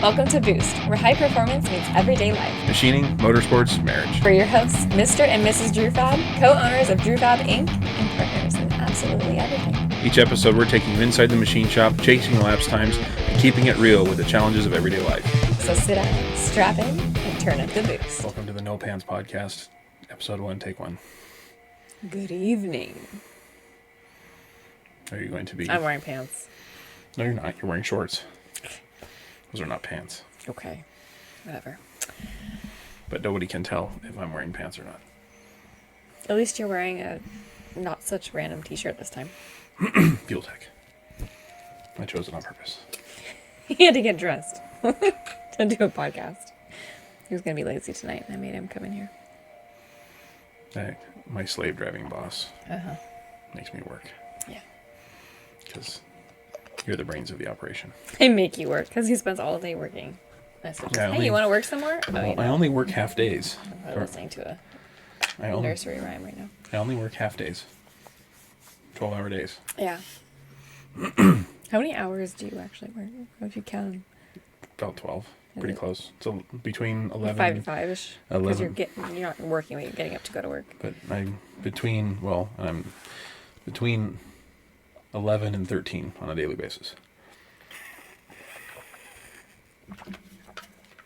Welcome to Boost, where high performance meets everyday life. Machining, motorsports, marriage. We're your hosts, Mr. and Mrs. Drew Fab, co-owners of Drew Fab Inc., and partners in absolutely everything. Each episode, we're taking you inside the machine shop, chasing lapse times, and keeping it real with the challenges of everyday life. So sit down, strap in, and turn up the boost. Welcome to the No Pants Podcast, episode 1, take 1. Good evening. Are you going to be... I'm wearing pants. No, you're not. You're wearing shorts. Those are not pants. Okay, whatever. But nobody can tell if I'm wearing pants or not. At least you're wearing a not such random t-shirt this time. Fuel Tech. I chose it on purpose. He had to get dressed to do a podcast. He was going to be lazy tonight, and I made him come in here. My slave driving boss Uh-huh. makes me work. Yeah. Because you're the brains of the operation. I make you work, because he spends all day working. I said, hey, you want to work some more? Oh, I only work half days. I'm probably listening to a nursery rhyme right now. I only work half days. 12-hour days. Yeah. How many hours do you actually work? If you count? About 12. Pretty close. So between 11... 5 to 5-ish. Because 11. you're not working, but you're getting up to go to work. But I'm between 11 and 13 on a daily basis.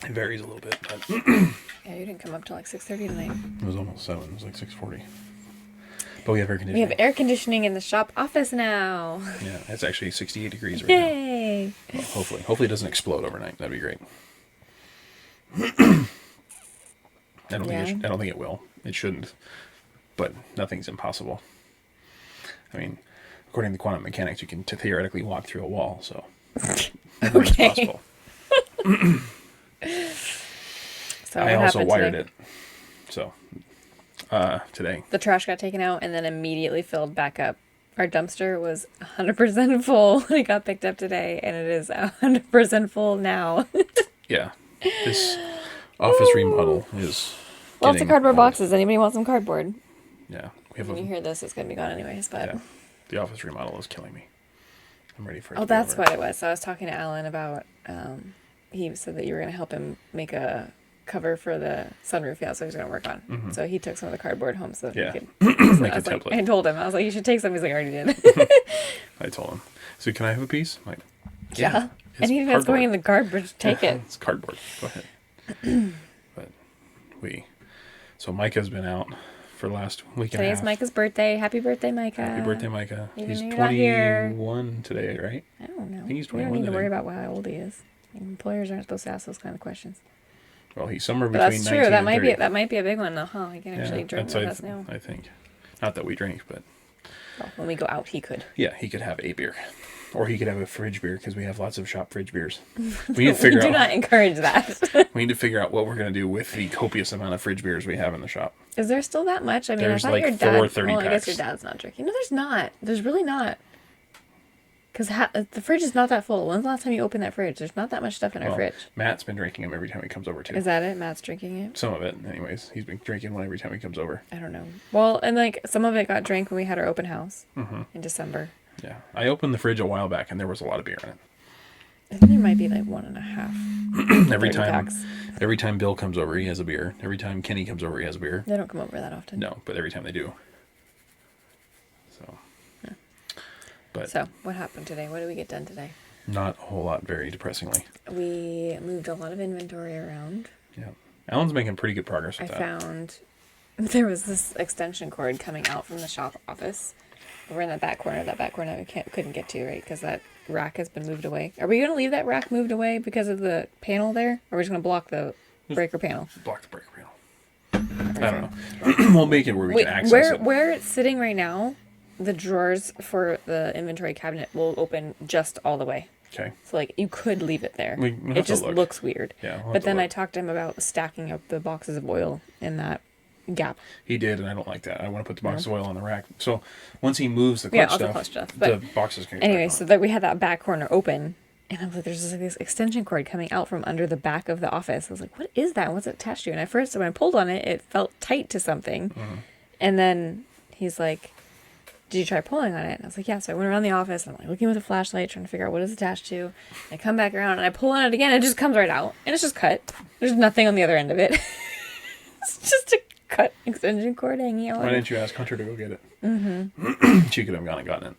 It varies a little bit, but... Yeah, you didn't come up till like 6:30 tonight. It was almost 7. It was like 6:40. But we have air conditioning. We have air conditioning in the shop office now. Yeah, it's actually 68 degrees right Yay! now. Well, hopefully it doesn't explode overnight. That'd be great. I don't think it will. It shouldn't. But nothing's impossible. I mean, according to quantum mechanics, you can theoretically walk through a wall, so everything's possible. So I also wired it. So today. The trash got taken out and then immediately filled back up. Our dumpster was 100% full when it got picked up today, and it is 100% full now. Yeah. This office remodel is lots of cardboard old. boxes. Anybody want some cardboard? Yeah. We have When you hear this, it's going to be gone anyways, but... Yeah. The office remodel is killing me. I'm ready for it. Oh, that's what it was. So I was talking to Alan about... he said that you were going to help him make a cover for the sunroof. Yeah, so he was going to work on. Mm-hmm. So he took some of the cardboard home so that Yeah. he could... Make I a was like, template. I told him. I was like, you should take some. He's like, I already did. I told him. So can I have a piece? I'm like, Yeah. it's And even if it's cardboard. going in the garbage, take it. It's cardboard. Go ahead. But so Micah's been out for the last week and a Today's half. Micah's birthday. Happy birthday, Micah. Happy birthday, Micah. Even He's though you're not here. 21 today, right? I don't know. I think he's We don't 21 need to today. worry about how old he is. Employers aren't supposed to ask those kind of questions. Well, he's somewhere But between that's 19 true. That and might 30. be that might be a big one though, huh? He can actually drink that's with us now. I think. Not that we drink, but Well, when we go out, he could. yeah, he could have a beer. Or he could have a fridge beer because we have lots of shop fridge beers. We need to figure We do out not encourage that. we need to figure out what we're going to do with the copious amount of fridge beers we have in the shop. Is there still that much? I mean, There's I thought like your dad. 4 30 well, I guess packs. your dad's not drinking. No, there's not. There's really not. Because the fridge is not that full. When's the last time you opened that fridge? There's not that much stuff in our Well, fridge. Matt's been drinking them every time he comes over too. Is that it? Matt's drinking it? Some of it, anyways. He's been drinking one every time he comes over. I don't know. Well, and like some of it got drank when we had our open house in December. Yeah, I opened the fridge a while back and there was a lot of beer in it. I think there might be like 1.5. Every 30 time, packs. every time Bill comes over, he has a beer. Every time Kenny comes over, he has a beer. They don't come over that often. No, but every time they do. So, but So, what happened today? What did we get done today? not a whole lot, very depressingly. We moved a lot of inventory around. Yeah, Alan's making pretty good progress I with that. found there was this extension cord coming out from the shop office. We're in that back corner that we couldn't get to, right? Because that rack has been moved away. Are we going to leave that rack moved away because of the panel there? Or are we just going to block the breaker panel? Block the breaker panel. I don't know. We'll make it where we can access it. Where it's sitting right now, the drawers for the inventory cabinet will open just all the way. Okay. So, like, you could leave it there. We'll have It to just look. looks weird. Yeah, we'll have But to then I look. talked to him about stacking up the boxes of oil in that gap. He did, and I don't like that. I want to put the box of oil on the rack. So once he moves the Yeah, clutch all the stuff, clutch stuff, the but boxes can get Anyway, back so on. that we had that back corner open, and I was like, there's this extension cord coming out from under the back of the office. I was like, what is that? What's it attached to? And at first, when I pulled on it, it felt tight to something. And then he's like, did you try pulling on it? And I was like, yeah. So I went around the office and I'm like looking with a flashlight, trying to figure out what it's attached to. And I come back around and I pull on it again. And it just comes right out. And it's just cut. There's nothing on the other end of it. It's just a cut extension cord hanging out. Why didn't you ask Hunter to go get it? Mm-hmm. She could have gone and gotten it.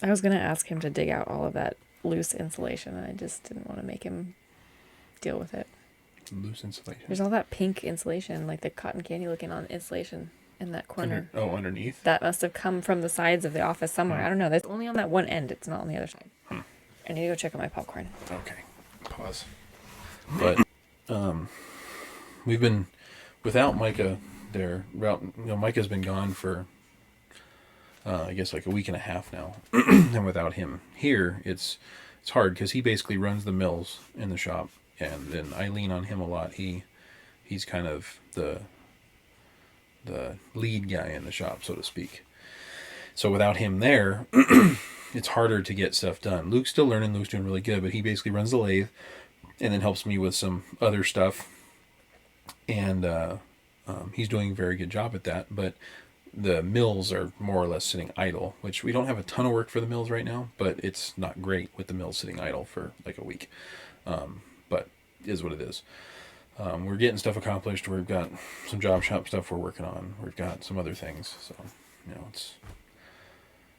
I was going to ask him to dig out all of that loose insulation. And I just didn't want to make him deal with it. Loose insulation? There's all that pink insulation, like the cotton candy looking on insulation in that corner. Underneath? That must have come from the sides of the office somewhere. I don't know. That's only on that one end. It's not on the other side. I need to go check on my popcorn. Okay. Pause. But we've been without Micah there. Micah's been gone for I guess like a week and a half now. And without him here, it's hard because he basically runs the mills in the shop, and then I lean on him a lot. He's kind of the lead guy in the shop, so to speak. So without him there, it's harder to get stuff done. Luke's still learning. Luke's doing really good, but he basically runs the lathe and then helps me with some other stuff. And he's doing a very good job at that. But the mills are more or less sitting idle, which we don't have a ton of work for the mills right now, but it's not great with the mills sitting idle for like a week. But it is what it is. We're getting stuff accomplished. We've got some job shop stuff we're working on. We've got some other things. So,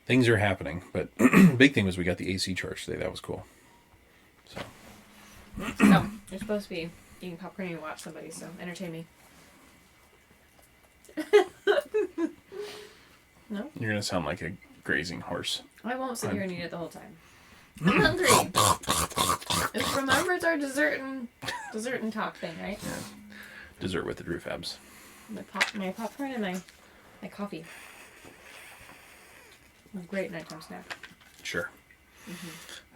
things are happening. But the big thing was we got the AC charged today. That was cool. So. No, you're supposed to be eating popcorn and watch somebody, so entertain me. No? You're going to sound like a grazing horse. I won't sit here and eat it the whole time. I'm hungry. Remember, it's our dessert and talk thing, right? Yeah. Dessert with the Drew Fabs. My popcorn and my coffee. A great nighttime snack. Sure. Mm-hmm.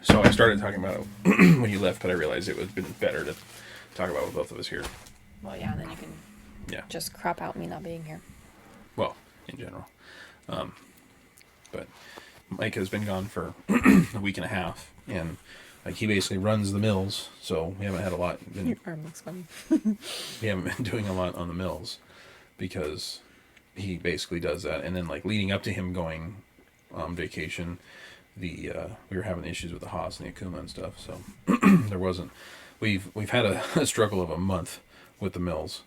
So I started talking about it when you left, but I realized it would have been better to talk about with both of us here. Well, yeah, and then you can just crop out me not being here. Well, in general. But Mike has been gone for a week and a half, and like he basically runs the mills, so we haven't had a lot. Your arm looks funny. We haven't been doing a lot on the mills because he basically does that. And then like leading up to him going on vacation, we were having issues with the Haas and the Akuma and stuff, so there wasn't. We've had a struggle of a month with the mills,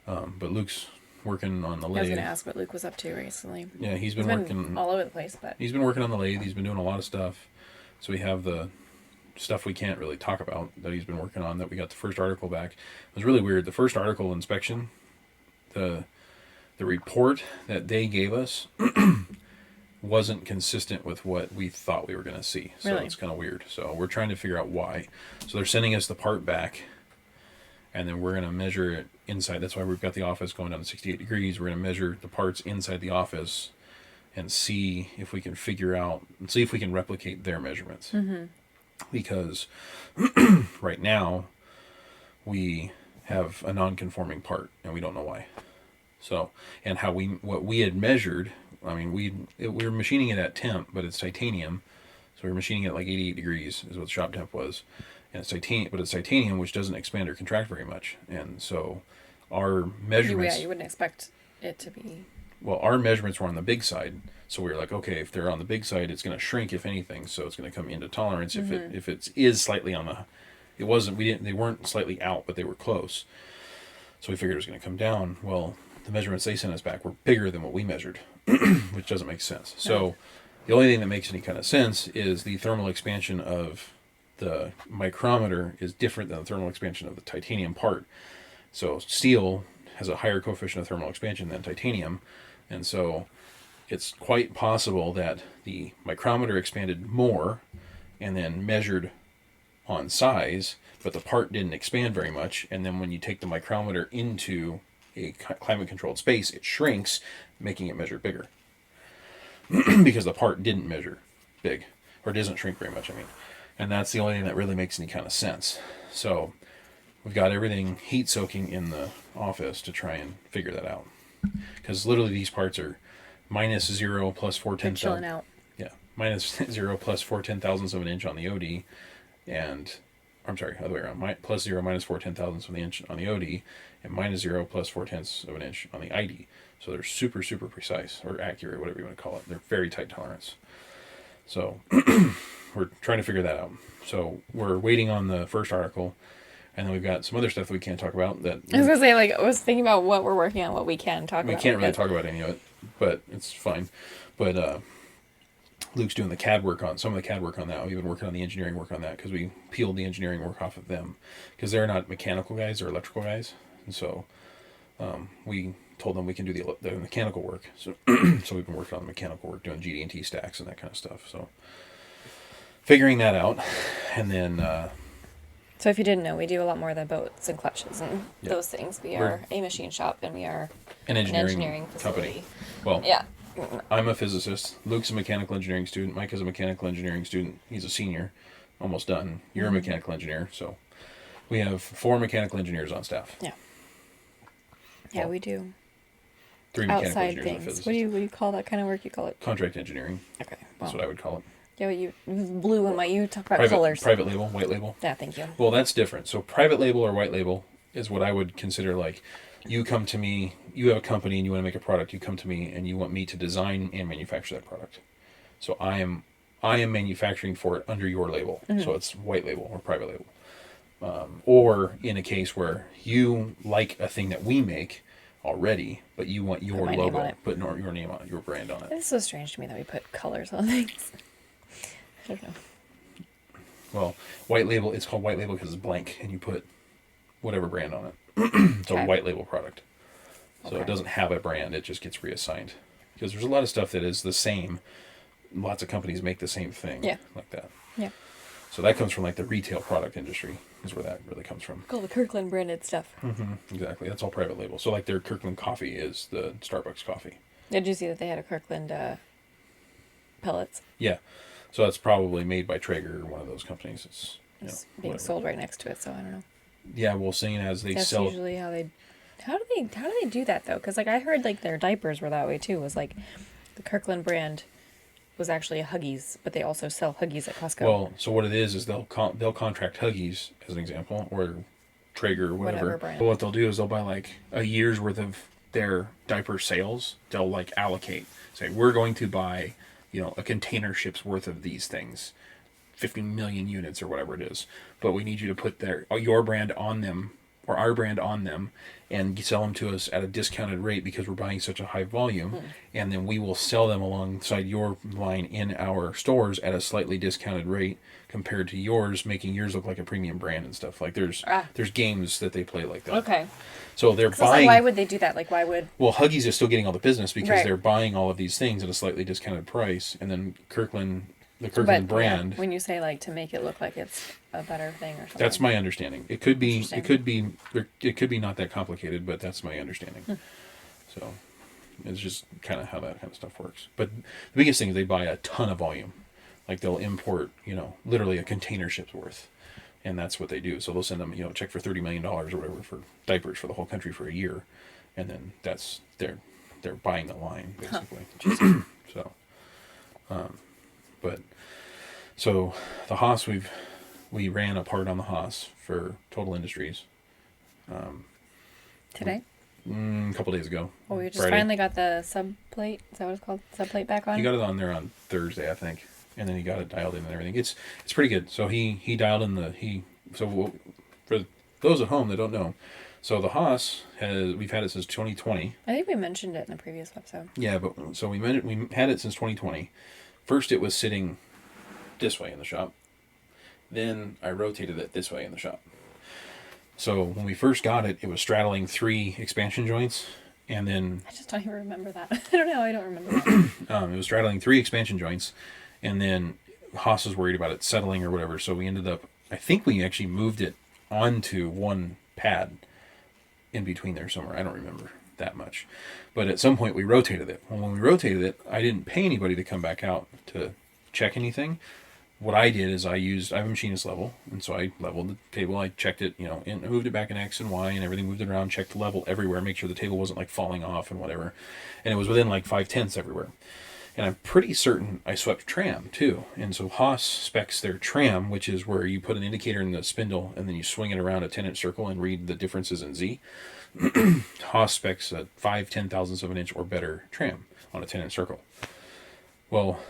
but Luke's working on the lathe. I was going to ask what Luke was up to recently. Yeah, he's been working all over the place, but he's been working on the lathe. He's been doing a lot of stuff. So we have the stuff we can't really talk about that he's been working on. That we got the first article back. It was really weird. The first article inspection, the report that they gave us wasn't consistent with what we thought we were going to see. So It's kind of weird. So we're trying to figure out why. So they're sending us the part back, and then we're going to measure it inside. That's why we've got the office going down to 68 degrees. We're going to measure the parts inside the office and see if we can see if we can replicate their measurements. Mm-hmm. Because right now we have a non-conforming part and we don't know why. So, and what we had measured, I mean, we were machining it at temp, but it's titanium. So we were machining it at like 88 degrees is what the shop temp was. And it's titanium, which doesn't expand or contract very much. And so our measurements... Yeah, you wouldn't expect it to be... Well, our measurements were on the big side. So we were like, okay, if they're on the big side, it's going to shrink, if anything. So it's going to come into tolerance. Mm-hmm. If it is slightly on the... It wasn't... They weren't slightly out, but they were close. So we figured it was going to come down. Well, the measurements they sent us back were bigger than what we measured, which doesn't make sense. So the only thing that makes any kind of sense is the thermal expansion of the micrometer is different than the thermal expansion of the titanium part. So steel has a higher coefficient of thermal expansion than titanium, and so it's quite possible that the micrometer expanded more and then measured on size, but the part didn't expand very much, and then when you take the micrometer into a climate-controlled space, it shrinks, making it measure bigger. Because the part didn't measure big, or doesn't shrink very much, I mean. And that's the only thing that really makes any kind of sense. So we've got everything heat soaking in the office to try and figure that out. Because literally these parts are -0 plus 4/10. Chilling out. Yeah, -0 plus 4/10 thousandths of an inch on the OD, and I'm sorry, other way around. Plus 0 minus 4/10,000ths of an inch on the OD, and minus 0 plus 4/10ths of an inch on the ID. So they're super, super precise, or accurate, whatever you want to call it. They're very tight tolerance. So we're trying to figure that out. So we're waiting on the first article, and then we've got some other stuff that we can't talk about. That I was gonna say, like, I was thinking about what we're working on, what we can talk about. We can't really talk about any of it, but it's fine. But Luke's doing the CAD work on some of the CAD work on that. We've been working on the engineering work on that because we peeled the engineering work off of them because they're not mechanical guys or electrical guys, and so we told them we can do the mechanical work. So so we've been working on the mechanical work, doing GD&T stacks and that kind of stuff. So figuring that out, and then. So if you didn't know, we do a lot more than boats and clutches and those things. We're a machine shop, and we are an engineering facility. Company. Well, yeah. I'm a physicist. Luke's a mechanical engineering student. Mike is a mechanical engineering student. He's a senior, almost done. You're a mechanical engineer, so we have 4 mechanical engineers on staff. Yeah. Yeah, we do. 3 mechanical outside engineers things. and a physicist. What do you call that kind of work? You call it contract engineering. Okay, That's what I would call it. Yeah, you blue and white. You talk about colors. Private label, white label. Yeah, thank you. Well, that's different. So private label or white label is what I would consider like you come to me, you have a company and you want to make a product, you come to me and you want me to design and manufacture that product. So I am manufacturing for it under your label. Mm-hmm. So it's white label or private label. Or in a case where you like a thing that we make already, but you want your logo, put your name on it, your brand on it. It's so strange to me that we put colors on things. I don't know. Well, white label, it's called white label because it's blank and you put whatever brand on it. It's a white label product. So it doesn't have a brand, it just gets reassigned. Because there's a lot of stuff that is the same. Lots of companies make the same thing like that. Yeah. So that comes from like the retail product industry is where that really comes from. Called the Kirkland branded stuff. Mm-hmm. Exactly. That's all private label. So like their Kirkland coffee is the Starbucks coffee. Did you see that they had a Kirkland pellets? Yeah. So that's probably made by Traeger or one of those companies. It's being sold right next to it, so I don't know. Yeah, well, seeing as they sell. That's usually how they. How do they do that though? Because like I heard like their diapers were that way too. Was like the Kirkland brand was actually a Huggies, but they also sell Huggies at Costco. Well, so what it is they'll contract Huggies as an example, or Traeger or whatever. brand. But what they'll do is they'll buy like a year's worth of their diaper sales. They'll like allocate. Say we're going to buy, a container ship's worth of these things, 50 million units or whatever it is. But we need you to put your brand on them or our brand on them and sell them to us at a discounted rate because we're buying such a high volume. And then we will sell them alongside your line in our stores at a slightly discounted rate compared to yours, making yours look like a premium brand and stuff. Like there's games that they play like that. Okay. So they're buying. Like, why would they do that? Like, why would? Well, Huggies is still getting all the business because they're buying all of these things at a slightly discounted price, and then the Kirkland brand. When you say like to make it look like it's a better thing or something. That's my understanding. It could be. It could be not that complicated, but that's my understanding. So, it's just kind of how that kind of stuff works. But the biggest thing is they buy a ton of volume. Like they'll import, literally a container ship's worth. And that's what they do. So they'll send them, a check for $30 million or whatever for diapers for the whole country for a year. And then that's, they're buying the line, basically. So the Haas, we ran a part on the Haas for Total Industries. Today? A couple days ago. Well, we just finally got the subplate. Is that what it's called? Subplate back on? He got it on there on Thursday, I think. And then he got it dialed in and everything. It's pretty good. So he dialed in so for those at home that don't know, so the Haas we've had it since 2020. I think we mentioned it in the previous episode. Yeah, but so we had it since 2020. First it was sitting this way in the shop. Then I rotated it this way in the shop. So when we first got it, it was straddling 3 expansion joints, and then I just don't even remember that. I don't know. I don't remember that. It was straddling 3 expansion joints. And then Haas was worried about it settling or whatever, so we ended up, I think we actually moved it onto one pad in between there somewhere. I don't remember that much. But at some point we rotated it. Well, when we rotated it, I didn't pay anybody to come back out to check anything. What I did is I have a machinist level, and so I leveled the table, I checked it, and moved it back in X and Y and everything, moved it around, checked the level everywhere, make sure the table wasn't like falling off and whatever. And it was within like 5/10 everywhere. And I'm pretty certain I swept tram too. And so Haas specs their tram, which is where you put an indicator in the spindle and then you swing it around a 10-inch circle and read the differences in Z. Haas specs a 5/10,000ths of an inch or better tram on a 10-inch circle. Well,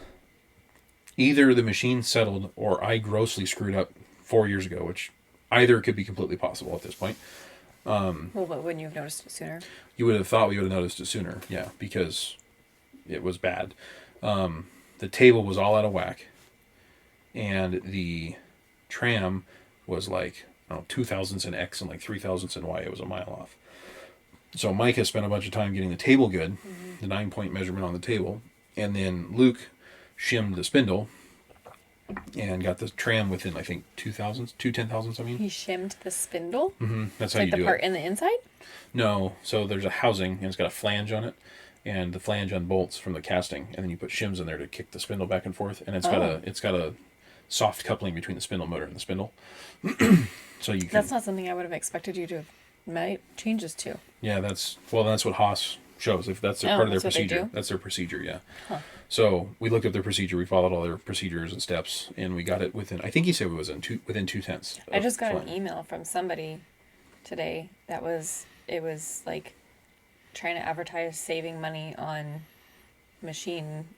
either the machine settled or I grossly screwed up 4 years ago, which either could be completely possible at this point. Well, but wouldn't you have noticed it sooner? You would have thought we would have noticed it sooner, yeah, because it was bad. The table was all out of whack, and the tram was like 2/1000ths in X and like 3/1000ths in Y. It was a mile off. So Mike has spent a bunch of time getting the table good, the 9-point measurement on the table, and then Luke shimmed the spindle and got the tram within, I think, 2/10,000ths. I mean, He shimmed the spindle? that's how Like you the do part it. in the inside? No, so there's a housing and it's got a flange on it, and the flange unbolts from the casting, and then you put shims in there to kick the spindle back and forth, and it's got a soft coupling between the spindle motor and the spindle. So you can. That's not something I would have expected you to have made changes to. Yeah, that's what Haas shows. If that's part of their that's what they procedure, do? that's their procedure. Yeah. Huh. So we looked up their procedure. We followed all their procedures and steps, and we got it within. I think he said it was within 2/10. I just got an email from somebody today that it was like trying to advertise saving money on machine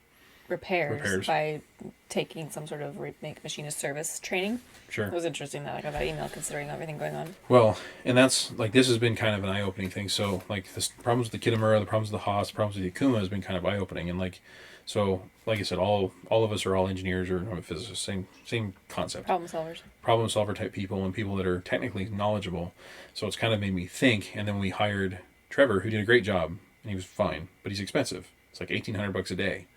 repairs by taking some sort of make machinist service training. Sure. It was interesting that I got that email considering everything going on. Well, and that's like this has been kind of an eye-opening thing. So like the problems with the Kitamura, the problems with the Haas, the problems with the Akuma has been kind of eye-opening, and like I said, all of us are all engineers or physicists, same concept. Problem solver type people and people that are technically knowledgeable. So it's kind of made me think. And then we hired Trevor, who did a great job, and he was fine, but he's expensive. It's like $1,800 a day.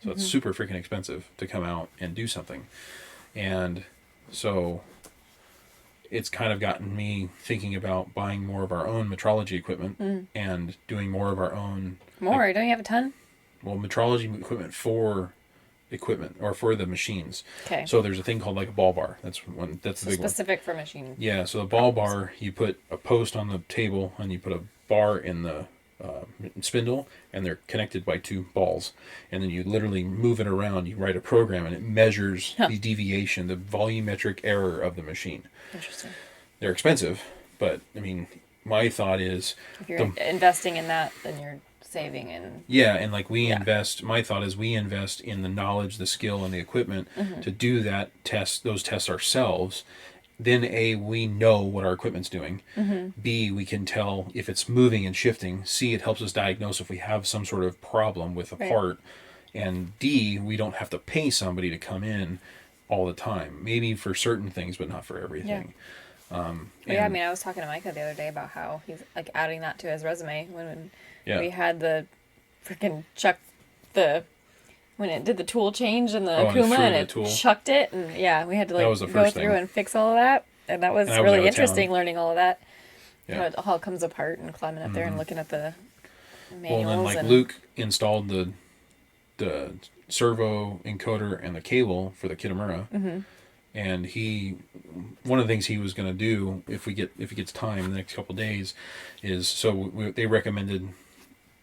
So it's super freaking expensive to come out and do something. And so it's kind of gotten me thinking about buying more of our own metrology equipment and doing more of our own. Don't you have a ton? Well, metrology equipment for the machines. Okay. So there's a thing called like a ball bar. That's the big one. Specific for machining. Yeah. So the ball bar, you put a post on the table and you put a bar in the spindle, and they're connected by two balls, and then you literally move it around. You write a program, and it measures the deviation, the volumetric error of the machine. Interesting. They're expensive, but I mean, my thought is if you're investing in that, then you're saving in. Yeah, and like invest. My thought is we invest in the knowledge, the skill, and the equipment to do those tests ourselves. Then we know what our equipment's doing. B, we can tell if it's moving and shifting. C, it helps us diagnose if we have some sort of problem with a part. And D, we don't have to pay somebody to come in all the time. Maybe for certain things, but not for everything. I mean, I was talking to Micah the other day about how he's like adding that to his resume when we had the freaking when it did the tool change in the Akuma and it chucked it, and we had to like go through and fix all of that, and that was really interesting learning all of that. How it all comes apart and climbing up there and looking at the manuals. Well, and Luke installed the servo encoder and the cable for the Kitamura, and one of the things he was going to do if he gets time in the next couple of days is they recommended.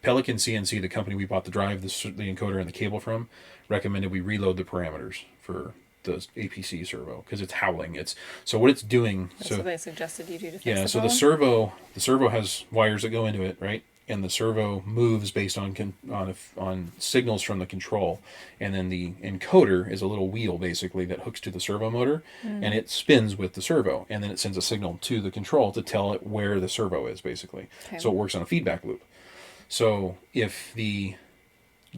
Pelican CNC, the company we bought the drive, the encoder, and the cable from, recommended we reload the parameters for the APC servo because it's howling. So what it's doing. That's what they suggested you do to fix the problem? the servo has wires that go into it, right? And the servo moves based on signals from the control, and then the encoder is a little wheel basically that hooks to the servo motor, and it spins with the servo, and then it sends a signal to the control to tell it where the servo is basically. Okay. So it works on a feedback loop. So if the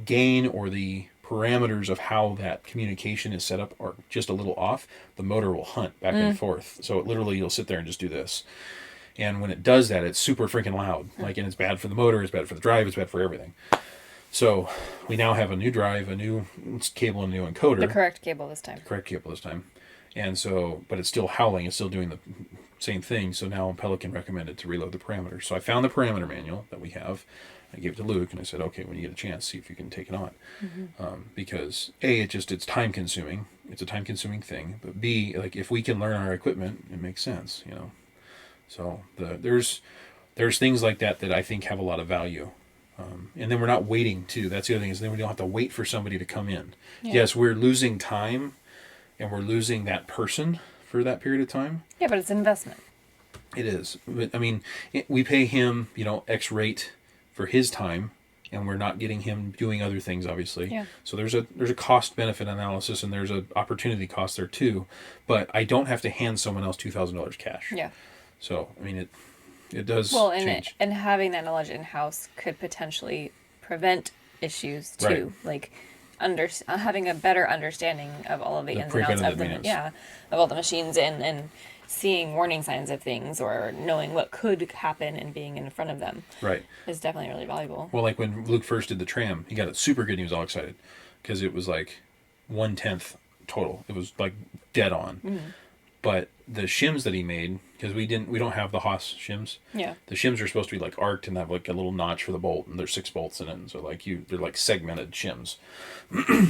gain or the parameters of how that communication is set up are just a little off, the motor will hunt back and forth. So literally you'll sit there and just do this. And when it does that, it's super freaking loud. And it's bad for the motor, it's bad for the drive, it's bad for everything. So we now have a new drive, a new cable, and a new encoder. The correct cable this time. And so, but it's still howling, it's still doing the same thing. So now Pelican recommended to reload the parameters. So I found the parameter manual that we have. I gave it to Luke, and I said, okay, when you get a chance, see if you can take it on. Because A, it's time consuming. It's a time consuming thing. But B, like if we can learn our equipment, it makes sense, So there's things like that I think have a lot of value. And then we're not waiting too. That's the other thing, is then we don't have to wait for somebody to come in. Yeah. Yes, we're losing time and we're losing that person for that period of time. Yeah, but it's an investment. It is. But I mean, we pay him, X rate for his time, and we're not getting him doing other things, obviously. Yeah. So there's a cost benefit analysis, and there's an opportunity cost there too. But I don't have to hand someone else $2,000 cash. Yeah. So I mean, it does change. And having that knowledge in house could potentially prevent issues too. Right. Like having a better understanding of all of the ins and outs of of all the machines and seeing warning signs of things or knowing what could happen and being in front of them. Right. Is definitely really valuable. Well, like when Luke first did the tram, he got it super good and he was all excited because it was like 1/10 total. It was like dead on. Mm-hmm. But the shims that he made, because we don't have the Haas shims. Yeah. The shims are supposed to be like arced and have like a little notch for the bolt, and there's 6 bolts in it, and so they're like segmented shims.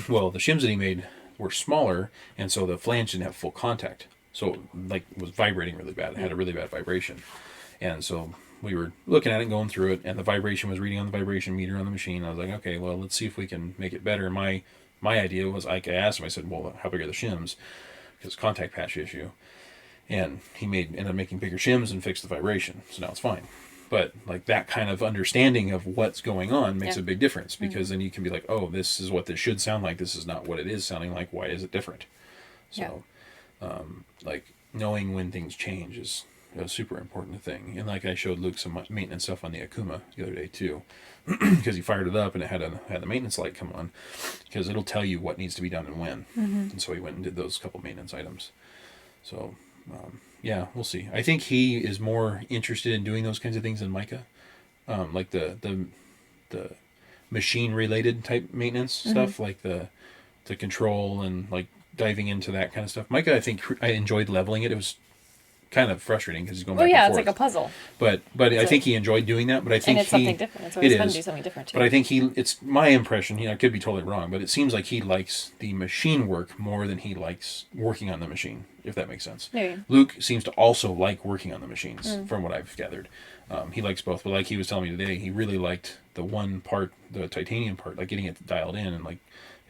Well, the shims that he made were smaller, and so the flange didn't have full contact. So like it was vibrating really bad. It had a really bad vibration. And so we were looking at it, going through it, and the vibration was reading on the vibration meter on the machine. I was like, okay, well, let's see if we can make it better. My idea was, like, I asked him, I said, well, how big are the shims? Because contact patch issue. And he ended up making bigger shims and fixed the vibration. So now it's fine. But like that kind of understanding of what's going on makes a big difference, because then you can be like, oh, this is what this should sound like. This is not what it is sounding like. Why is it different? So, like knowing when things change is a super important thing. And like I showed Luke some maintenance stuff on the Akuma the other day too, because he fired it up and it had the maintenance light come on, because it'll tell you what needs to be done and when. Mm-hmm. And so he went and did those couple maintenance items. So yeah, we'll see. I think he is more interested in doing those kinds of things than Micah, like the machine related type maintenance stuff, like the control and like diving into that kind of stuff. Micah, I think I enjoyed leveling it. It was kind of frustrating because he's going back and forth. It's like a puzzle. But I think he enjoyed doing that. But I think and it's something different. It's always fun to do something different too. But I think it's my impression. I could be totally wrong, but it seems like he likes the machine work more than he likes working on the machine. If that makes sense. Maybe. Luke seems to also like working on the machines, from what I've gathered. He likes both, but like he was telling me today, he really liked the one part, the titanium part, like getting it dialed in, and like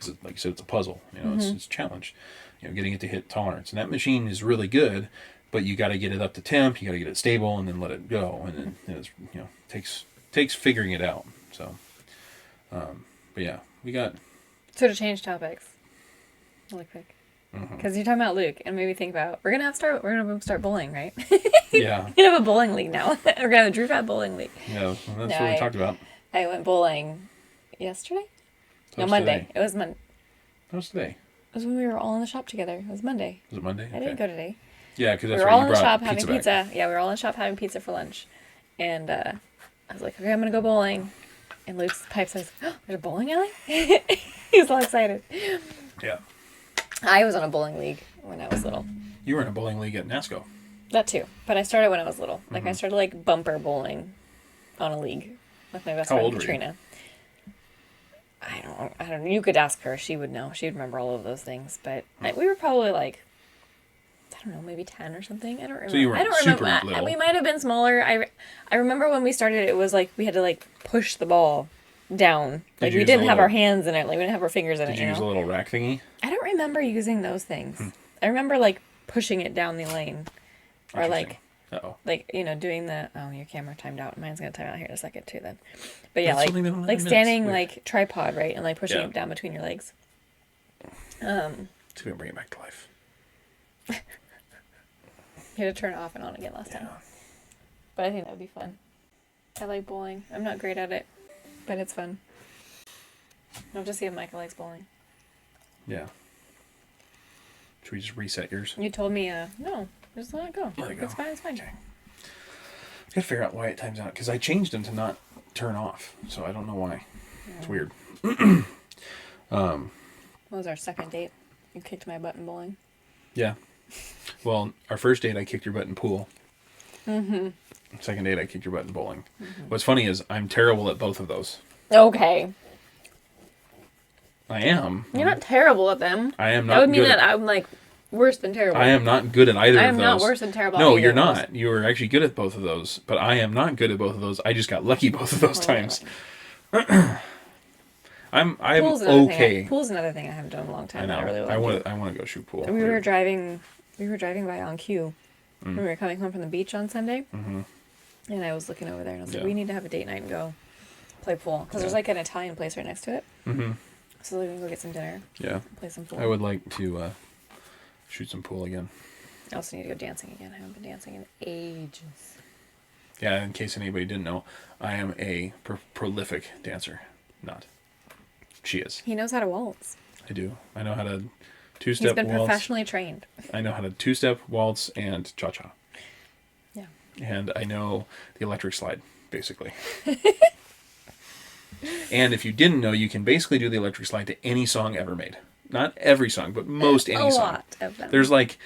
you said, it's a puzzle. It's a challenge. Getting it to hit tolerance, and that machine is really good. But you got to get it up to temp, you got to get it stable, and then let it go, and then it's takes figuring it out. So, but yeah, we got. So to change topics, really quick, because you're talking about Luke, and maybe think about we're gonna start bowling, right? Yeah. We're gonna have a bowling league now. We're gonna have a Drew Fat bowling league. Yeah, that's what we talked about. I went bowling yesterday. Monday. It was Monday. That was today. It was when we were all in the shop together. It was Monday. Was it Monday? I didn't go today. Yeah, because that's we were right. all You in the brought shop having pizza. Yeah, we were all in the shop having pizza for lunch, and I was like, "Okay, I'm gonna go bowling." And Luke's pipes says, "Oh, there's a bowling alley." He was all excited. Yeah. I was on a bowling league when I was little. You were in a bowling league at NASCO. That too, but I started when I was little. Like I started like bumper bowling on a league with my best friend Katrina. I don't know. You could ask her; she would know. She'd remember all of those things. But we were probably like, I don't know, maybe 10 or something. I don't remember. So you weren't super little. We might have been smaller. I remember when we started, it was like we had to like push the ball down. Like we didn't have our hands in it. Like we didn't have our fingers in it. Did you use a little rack thingy? I don't remember using those things. I remember like pushing it down the lane, or like, doing the. Oh, your camera timed out. Mine's gonna time out here in a second too. Then, but yeah, like standing like tripod, right, and like pushing it down between your legs. See if we can bring it back to life. You had to turn it off and on again last time. But I think that would be fun. I like bowling. I'm not great at it, but it's fun. I'll have to see if Michael likes bowling. Yeah. Should we just reset yours? You told me, no, just let it go. Let it go. It's fine, it's fine. Okay. I gotta figure out why it times out, because I changed them to not turn off, so I don't know why. Yeah. It's weird. What was our second date? You kicked my butt in bowling. Yeah. Well, our first date, I kicked your butt in pool. Mm-hmm. Second date, I kicked your butt in bowling. Mm-hmm. What's funny is I'm terrible at both of those. Okay. I am. You're not terrible at them. I am not. That would mean that I'm like worse than terrible. I am not good at either of those. I am not worse than terrible. No, you're not. You were actually good at both of those, but I am not good at both of those. I just got lucky both of those times. I'm Thing okay. Pool's another thing I haven't done in a long time. I know. I really I want to go shoot pool. We were driving by on Q when we were coming home from the beach on Sunday. Mm-hmm. And I was looking over there and I was like, Yeah. we need to have a date night and go play pool. Because there's like an Italian place right next to it. Mm-hmm. So we can go get some dinner. Yeah. Play some pool. I would like to shoot some pool again. I also need to go dancing again. I haven't been dancing in ages. Yeah, in case anybody didn't know, I am a prolific dancer. Not. She is. He knows how to waltz. I do. I know how to two-step He's been waltz. professionally trained. I know how to two-step waltz and cha-cha. Yeah. And I know the electric slide, basically. And if you didn't know, you can basically do the electric slide to any song ever made. Not every song, but most any a song. lot of them. There's like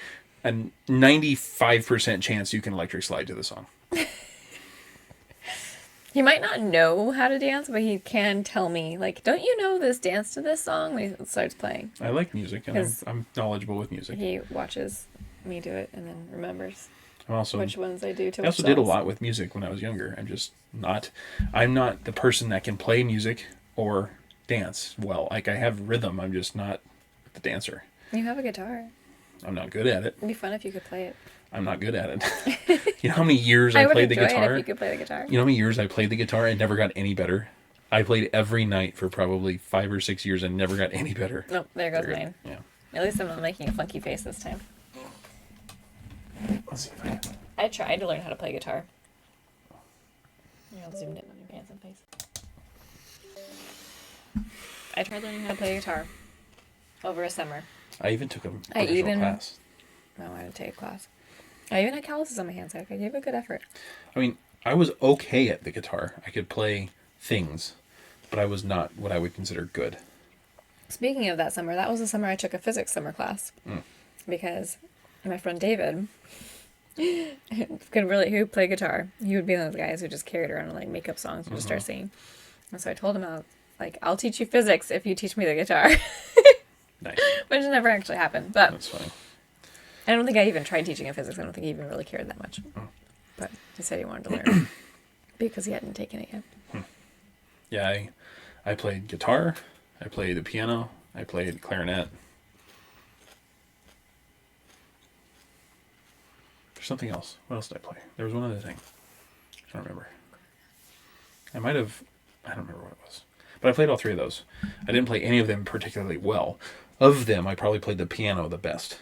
a 95% chance you can electric slide to the song. He might not know how to dance, but he can tell me, like, don't you know this dance to this song? When he starts playing. I like music, and I'm knowledgeable with music. He watches me do it and then remembers which ones I do to I also did a lot with music when I was younger. I'm not the person that can play music or dance well. Like, I have rhythm, I'm just not the dancer. You have a guitar. I'm not good at it. It'd be fun if you could play it. I'm not good at it. You know how many years I played the guitar? I would enjoy it if you could play the guitar. You know how many years I played the guitar and never got any better? I played every night for probably 5 or 6 years and never got any better. Nope, there goes mine. Yeah. At least I'm not making a funky face this time. Let's see if I can. I tried to learn how to play guitar. Yeah, I'll zoom in on your pants and face. I tried learning how to play guitar over a summer. I even took a professional class. No, I had to take a class. I even had calluses on my hands. I gave a good effort. I mean, I was okay at the guitar. I could play things, but I was not what I would consider good. Speaking of that summer, that was the summer I took a physics summer class. Because my friend David who played guitar. He would be one of those guys who just carried around and like make up songs and just start singing. And so I told him, I'll teach you physics if you teach me the guitar. Nice. Which never actually happened. But that's funny. I don't think I even tried teaching him physics. I don't think he even really cared that much. But he said he wanted to learn because he hadn't taken it yet. Yeah, I played guitar. I played the piano. I played clarinet. There's something else. What else did I play? There was one other thing. I don't remember. I don't remember what it was. But I played all three of those. I didn't play any of them particularly well. Of them, I probably played the piano the best.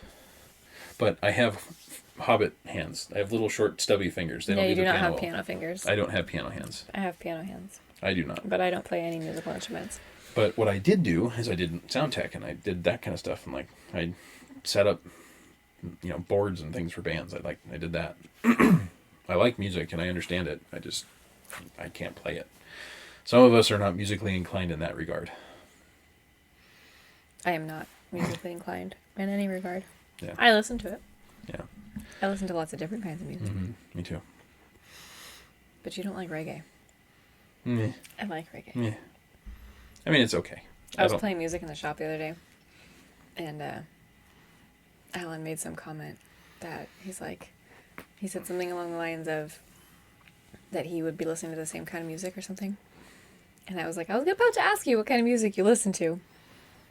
But I have hobbit hands. I have little short stubby fingers. They don't you do do not have well. piano fingers. I don't have piano hands. I have piano hands. I do not. But I don't play any musical instruments. But what I did do is I did sound tech, and I did that kind of stuff. And I set up, boards and things for bands. I did that. I like music and I understand it. I can't play it. Some of us are not musically inclined in that regard. I am not musically inclined in any regard. Yeah. I listen to it. Yeah. I listen to lots of different kinds of music. Mm-hmm. Me too. But you don't like reggae. Meh. I like reggae. Meh. I mean, it's okay. I was playing music in the shop the other day, and Alan made some comment that he said something along the lines of that he would be listening to the same kind of music or something. And I was like, I was about to ask you what kind of music you listen to.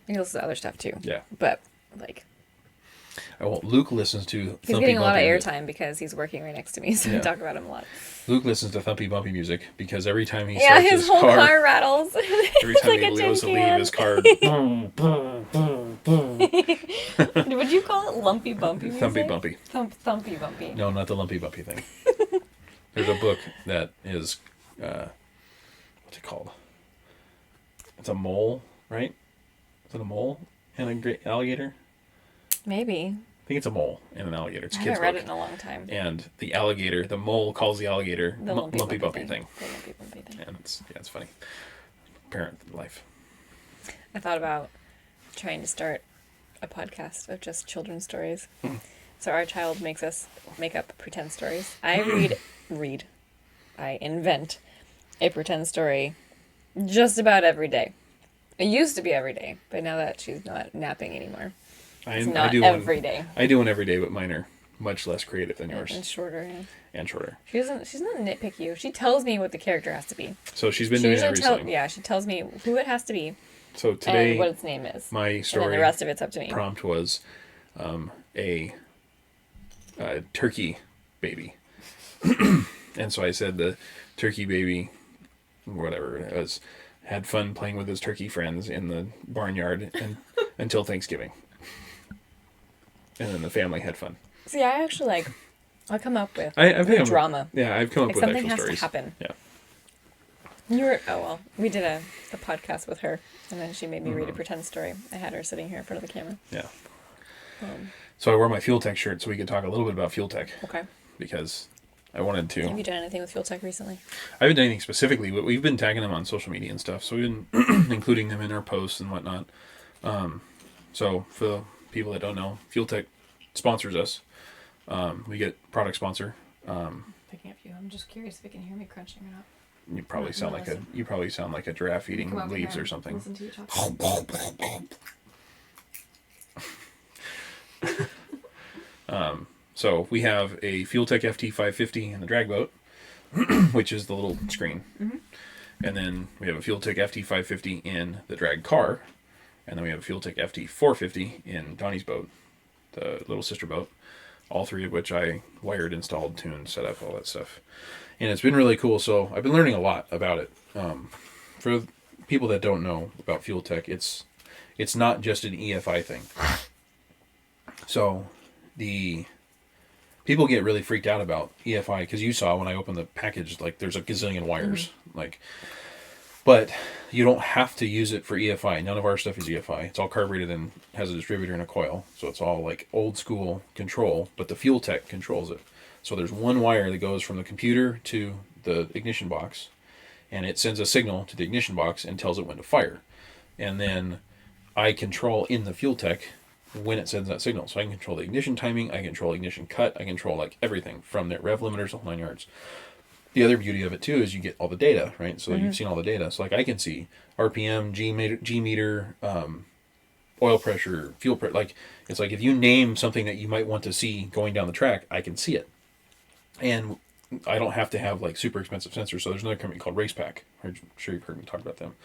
And he listens to other stuff too. Yeah. But, Luke listens to he's getting a lot of airtime because he's working right next to me, so we talk about him a lot. Luke listens to thumpy bumpy music because every time he starts his whole car rattles. Every time he goes to leave his car. Would you call it lumpy bumpy music? Thumpy bumpy. Thumpy bumpy. No, not the lumpy bumpy thing. There's a book that is, what's it called? It's a mole, right? Is it a mole and a great alligator? Maybe. I think it's a mole and an alligator. It's a I kid's haven't read book. it in a long time. And the mole calls the alligator the lumpy bumpy thing. The lumpy bumpy thing. And it's funny. Parent life. I thought about trying to start a podcast of just children's stories. So our child makes us make up pretend stories. I I invent a pretend story just about every day. It used to be every day, but now that she's not napping anymore, it's not every day. I do one every day, but mine much less creative than yours. And shorter, yeah. And shorter. She's not nitpicky. She tells me what the character has to be. So she's been doing that recently. She tells me who it has to be. So today, and what its name is. My story. And then the rest of it's up to me. Prompt was a turkey baby. And so I said the turkey baby, whatever it was, had fun playing with his turkey friends in the barnyard until Thanksgiving. And then the family had fun. See, I actually I'll come up with drama. I've come up with something actual has stories. to happen. Yeah. We did a podcast with her, and then she made me read a pretend story. I had her sitting here in front of the camera. Yeah. So I wore my Fuel Tech shirt so we could talk a little bit about Fuel Tech. Okay. Because I wanted to. Have you done anything with Fuel Tech recently? I haven't done anything specifically, but we've been tagging them on social media and stuff. So we've been including them in our posts and whatnot. So for the people that don't know, Fuel Tech sponsors us. We get product sponsor. Picking up you. I'm just curious if you can hear me crunching or not. You probably sound like a giraffe eating leaves or something. Listen to you talk. So we have a Fuel Tech FT550 in the drag boat, which is the little screen. Mm-hmm. And then we have a Fuel Tech FT550 in the drag car. And then we have a Fuel Tech FT450 in Donnie's boat, the little sister boat. All three of which I wired, installed, tuned, set up, all that stuff. And it's been really cool. So I've been learning a lot about it. For people that don't know about Fuel Tech, it's not just an EFI thing. So the people get really freaked out about EFI because you saw when I opened the package, like there's a gazillion wires, but you don't have to use it for EFI. None of our stuff is EFI. It's all carbureted and has a distributor and a coil. So it's all like old school control, but the Fuel Tech controls it. So there's one wire that goes from the computer to the ignition box, and it sends a signal to the ignition box and tells it when to fire. And then I control in the Fuel Tech when it sends that signal. So I can control the ignition timing, I control ignition cut, I control like everything from the rev limiters, the whole 9 yards. The other beauty of it too is you get all the data, right? So you've seen all the data. So like I can see RPM, G meter, oil pressure, fuel pressure. Like it's like if you name something that you might want to see going down the track, I can see it. And I don't have to have like super expensive sensors. So there's another company called RacePack. I'm sure you've heard me talk about them.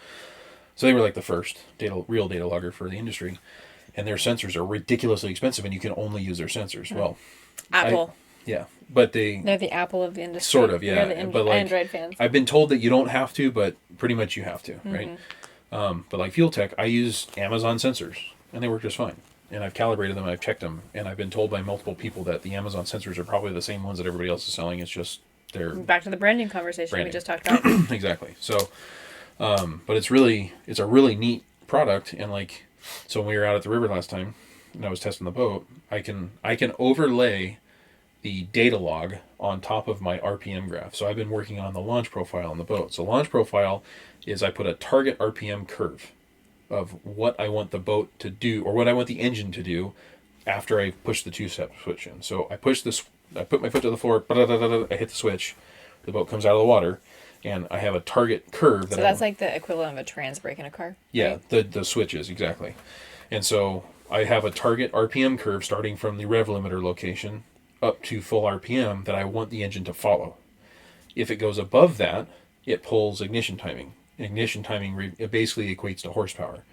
So they were like the first real data logger for the industry. And their sensors are ridiculously expensive, and you can only use their sensors. Well, Apple. But they're the Apple of the industry. Sort of, yeah. But like, Android fans. I've been told that you don't have to, but pretty much you have to, right? But like Fuel Tech, I use Amazon sensors, and they work just fine. And I've calibrated them, I've checked them, and I've been told by multiple people that the Amazon sensors are probably the same ones that everybody else is selling. It's just they're back to the branding conversation we just talked about. Exactly. So, but it's a really neat product, and like. So when we were out at the river last time, and I was testing the boat, I can overlay the data log on top of my RPM graph. So I've been working on the launch profile on the boat. So launch profile is I put a target RPM curve of what I want the boat to do, or what I want the engine to do after I push the two-step switch in. So I put my foot to the floor, I hit the switch, the boat comes out of the water, and I have a target curve. So that's like the equivalent of a trans brake in a car? Yeah, right? the switches, exactly. And so I have a target RPM curve starting from the rev limiter location up to full RPM that I want the engine to follow. If it goes above that, it pulls ignition timing. Ignition timing it basically equates to horsepower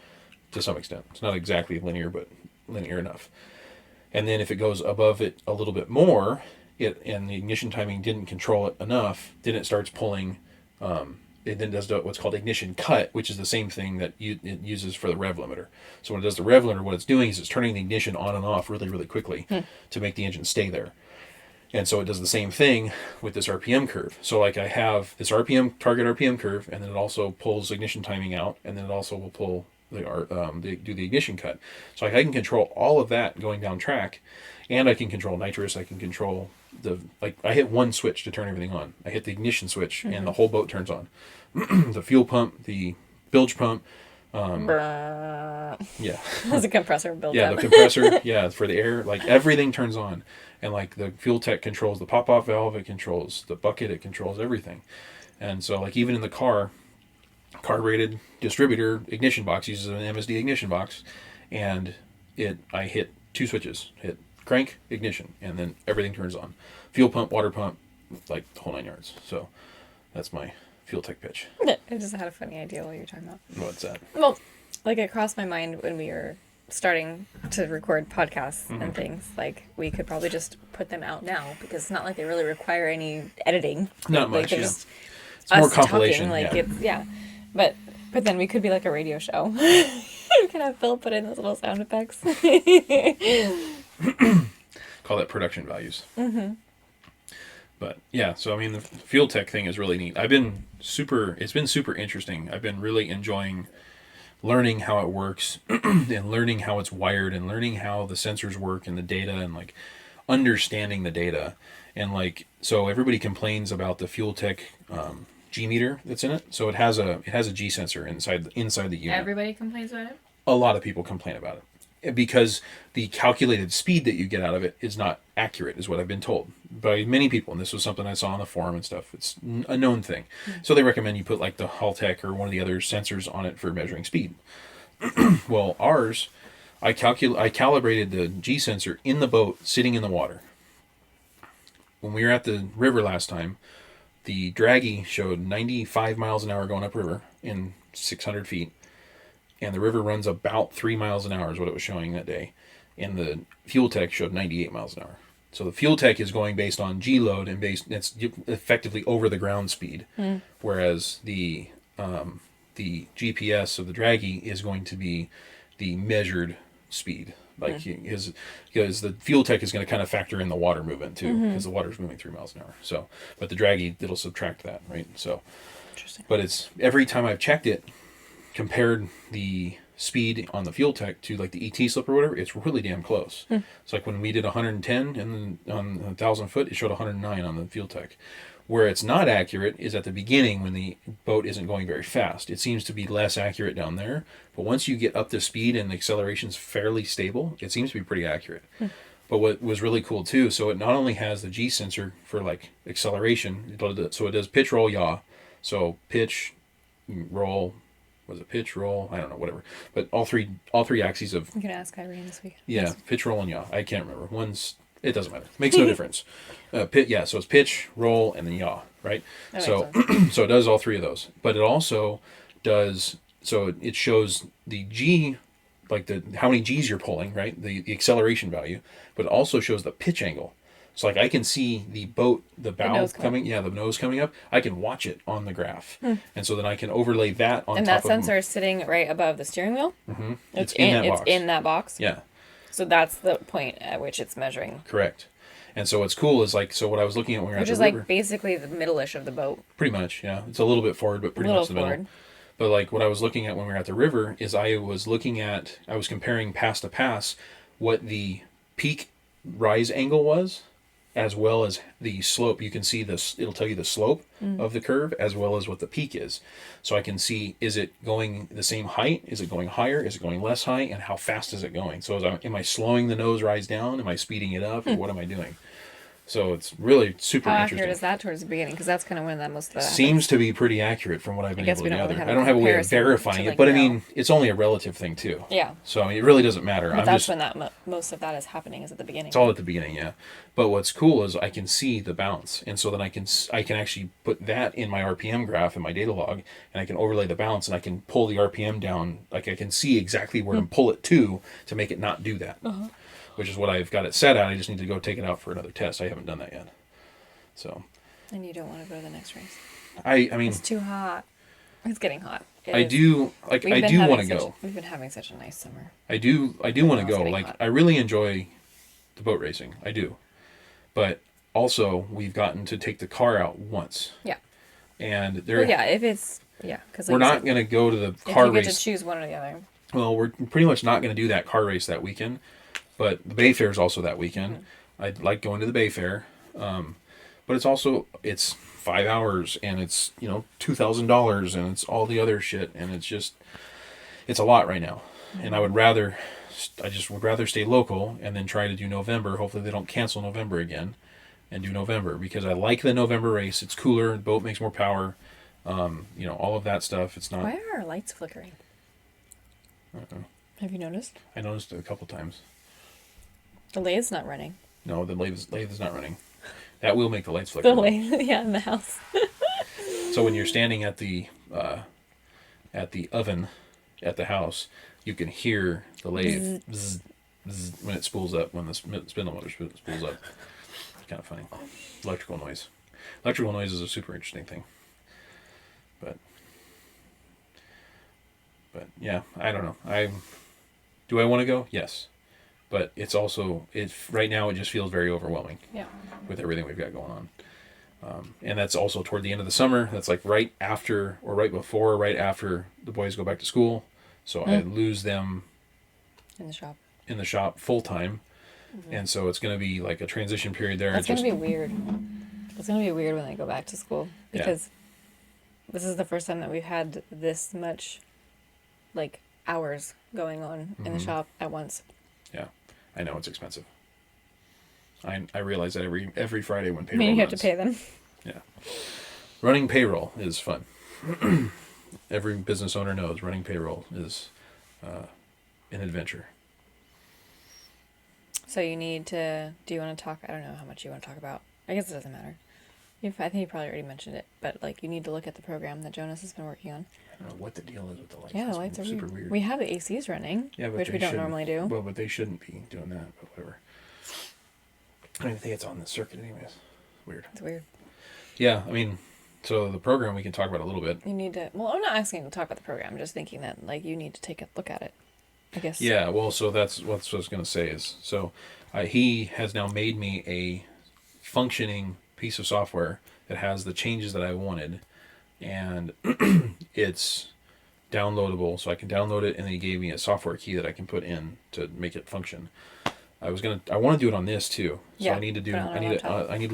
to some extent. It's not exactly linear, but linear enough. And then if it goes above it a little bit more, and the ignition timing didn't control it enough, then it starts pulling. It then does what's called ignition cut, which is the same thing that it uses for the rev limiter. So when it does the rev limiter, what it's doing is it's turning the ignition on and off really, really quickly to make the engine stay there. And so it does the same thing with this RPM curve. So like I have this target RPM curve, and then it also pulls ignition timing out, and then it also will pull do the ignition cut. So like I can control all of that going down track, and I can control nitrous. I can control I hit one switch to turn everything on. I hit the ignition switch, and the whole boat turns on. The fuel pump, the bilge pump. Yeah. There's a compressor built Yeah, up. the compressor, for the air. Like everything turns on. And like the Fuel Tech controls the pop-off valve, it controls the bucket, it controls everything. And so like even in the car-rated distributor ignition box uses an MSD ignition box, and I hit two switches. Hit crank, ignition, and then everything turns on. Fuel pump, water pump, like the whole 9 yards. So that's my fuel tech pitch. I just had a funny idea while you were talking about. What's that? Well, like it crossed my mind when we were starting to record podcasts and things. Like we could probably just put them out now because it's not like they really require any editing. Not like, much. they're Yeah. just It's more us compilation. talking, like yeah. it's but then we could be like a radio show. We could have Phil put in those little sound effects. Call that production values. But yeah, so I mean, the fuel tech thing is really neat. It's been super interesting. I've been really enjoying learning how it works and learning how it's wired and learning how the sensors work and the data and like understanding the data. And like, so everybody complains about the fuel tech G meter that's in it. So it has a G sensor inside the unit. Everybody complains about it. A lot of people complain about it because the calculated speed that you get out of it is not accurate, is what I've been told by many people. And this was something I saw on the forum and stuff. It's a known thing. So they recommend you put like the Haltech or one of the other sensors on it for measuring speed. Well, ours, I calibrated the G sensor in the boat sitting in the water. When we were at the river last time, the draggy showed 95 miles an hour going upriver in 600 feet. And the river runs about 3 miles an hour is what it was showing that day. And the fuel tech showed 98 miles an hour. So the fuel tech is going based on G load and it's effectively over the ground speed. Whereas the GPS of the draggy is going to be the measured speed. Like because the fuel tech is going to kind of factor in the water movement too, because the water's moving 3 miles an hour. So, but the draggy, it'll subtract that, right? So, Interesting. but it's every time I've checked it, compared the speed on the fuel tech to like the ET slip or whatever, it's really damn close. It's like when we did 110 and then on 1,000 foot, it showed 109 on the fuel tech. Where it's not accurate is at the beginning when the boat isn't going very fast. It seems to be less accurate down there, but once you get up to speed and the acceleration's fairly stable, it seems to be pretty accurate. But what was really cool too, so it not only has the G sensor for like acceleration, so it does pitch, roll, yaw. So pitch, roll, was it pitch, roll? I don't know, whatever. But all three axes of You can ask Irene this week. yeah, pitch, roll, and yaw. I can't remember. It doesn't matter. Makes no difference. So it's pitch, roll, and then yaw, right? That So makes so it does all three of those. But it also does, so it shows the G, like how many G's you're pulling, right? The acceleration value, but it also shows the pitch angle. So like I can see the boat, the bow nose coming, the nose coming up. I can watch it on the graph, and so then I can overlay that on And top that of sensor is sitting right above the steering wheel? Mm-hmm. It's in that box. It's in that box? Yeah, So that's the point at which it's measuring. correct. And so what's cool is like, so what I was looking at when we were Which at is the river, like basically the middle-ish of the boat. pretty much, yeah, it's a little bit forward, but pretty much the middle. But like what I was looking at when we were at the river is I was comparing pass to pass what the peak rise angle was, as well as the slope. You can see this, it'll tell you the slope of the curve as well as what the peak is. So I can see, is it going the same height? Is it going higher? Is it going less high? And how fast is it going? So am I slowing the nose rise down? Am I speeding it up? Or what am I doing? So it's really super How interesting. accurate is that towards the beginning? Because that's kind of when that most of that Seems to be pretty accurate from what I've been guess able we to don't really gather. have I don't have a way of comparison verifying to, it, like, but I know. mean, it's only a relative thing too. Yeah. So I mean, it really doesn't matter. But that's when that most of that is happening is at the beginning. It's all at the beginning, yeah. But what's cool is I can see the bounce, and so then I can actually put that in my RPM graph in my data log, and I can overlay the bounce, and I can pull the RPM down. Like I can see exactly where to pull it to make it not do that, which is what I've got it set at. I just need to go take it out for another test. I haven't done that yet. So. And you don't want to go to the next race. I mean. It's too hot. It's getting hot. I do want to go. We've been having such a nice summer. I do want to go. getting Like hot. I really enjoy the boat racing. I do. But also we've gotten to take the car out once. Yeah. And because we're not going to go to the car if you race. get to choose one or the other. Well, we're pretty much not going to do that car race that weekend. But the Bay Fair is also that weekend. I'd like going to the Bay Fair. But it's 5 hours and it's, $2,000 and it's all the other shit. And it's a lot right now. And I would rather stay local and then try to do November. Hopefully they don't cancel November again and do November, because I like the November race. It's cooler. The boat makes more power. All of that stuff. It's not. Why are our lights flickering? Uh-oh. Have you noticed? I noticed it a couple times. The lathe's not running. No, the lathe is not running. That will make the lights flicker. The lathe, yeah, in the house. So when you're standing at the oven at the house, you can hear the lathe bzz, bzz, when it spools up, when the spindle motor spools up. It's kind of funny. Electrical noise. Electrical noise is a super interesting thing. But yeah, I don't know. Do I want to go? Yes. But it's also, right now it just feels very overwhelming. Yeah. With everything we've got going on. And that's also toward the end of the summer. That's like right after or right before or right after the boys go back to school. So I lose them in the shop full time. Mm-hmm. And so it's going to be like a transition period there. That's going to be weird. It's going to be weird when they go back to school because this is the first time that we've had this much like hours going on in the shop at once. Yeah. I know it's expensive. I realize that every Friday when payroll I mean, you have runs. to pay them. Yeah. Running payroll is fun. Every business owner knows running payroll is an adventure. So you need to, do you want to talk, I don't know how much you want to talk about. I guess it doesn't matter. I think you probably already mentioned it, but like you need to look at the program that Jonas has been working on. I don't know what the deal is with the lights. Yeah, the lights are super weird. We have the ACs running, which we don't normally do. Well, but they shouldn't be doing that, but whatever. I don't even think it's on the circuit anyways. Weird. It's weird. Yeah, I mean, so the program we can talk about a little bit. You need to, well, I'm not asking you to talk about the program. I'm just thinking that like you need to take a look at it, I guess. Yeah, well, so that's what I was going to say is, so he has now made me a functioning piece of software that has the changes that I wanted, and it's downloadable, so I can download it, and then he gave me a software key that I can put in to make it function. I want to do it on this too, so I need to